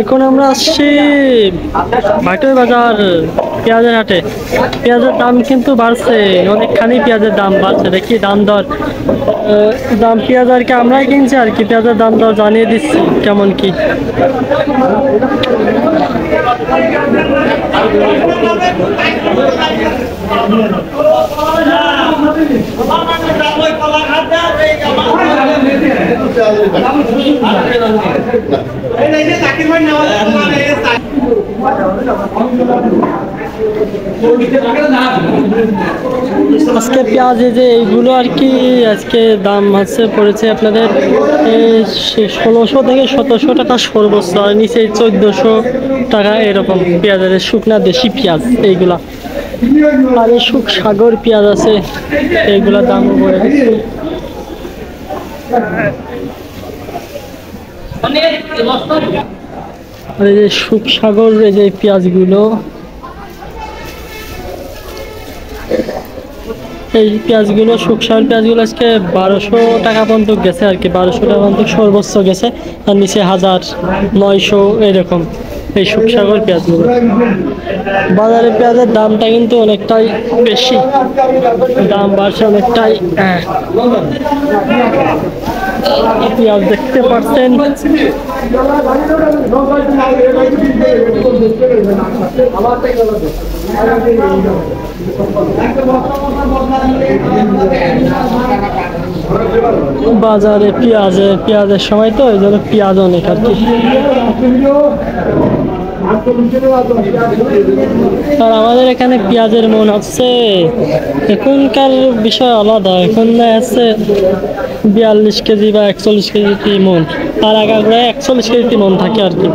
এখন আমরা আসছি ভাটোর বাজার পেঁয়াজের হাটে। পেঁয়াজের দাম কিন্তু বাড়ছে, অনেকখানি পেঁয়াজের দাম বাড়ছে। দেখি দাম দর দাম পেঁয়াজ আর কি আমরাই কিনছি আর কি, পেঁয়াজের দাম দর জানিয়ে দিচ্ছি কেমন কি। আজকে পেঁয়াজ এই যে এইগুলো আর কি আজকে দাম হচ্ছে পড়েছে আপনাদের 1600 থেকে 1700 টাকা সর্বোচ্চ, আর নিচে 1400 টাকা এরকম পেঁয়াজের শুকনা দেশি পেঁয়াজ এইগুলা। আর এই সাগর পেঁয়াজ আছে, এইগুলা দামও পড়ে গেছে। আর এই যে সাগর এই যে পেঁয়াজগুলো, এই পেঁয়াজগুলো সাগর পেঁয়াজগুলো আজকে 1200 টাকা পর্যন্ত গেছে আর কি, 1200 টাকা পর্যন্ত সর্বোচ্চ গেছে, আর নিচে 1900 এরকম এই সাগর পেঁয়াজগুলো। বাজারে পেঁয়াজের দামটা কিন্তু অনেকটাই বেশি, দাম বাড়ছে অনেকটাই। পেঁয়াজ দেখতে পাচ্ছেন, বাজারে পেঁয়াজের সময় তো এই জন্য পেঁয়াজ অনেক আর কি। আর আমাদের এখানে পেঁয়াজের মন হচ্ছে, এখনকার বিষয় আলাদা, এখন আছে 42 কেজি বা 41 কেজি মন, আর আগাগোড়ায় 41 কেজি মন থাকে আর কি।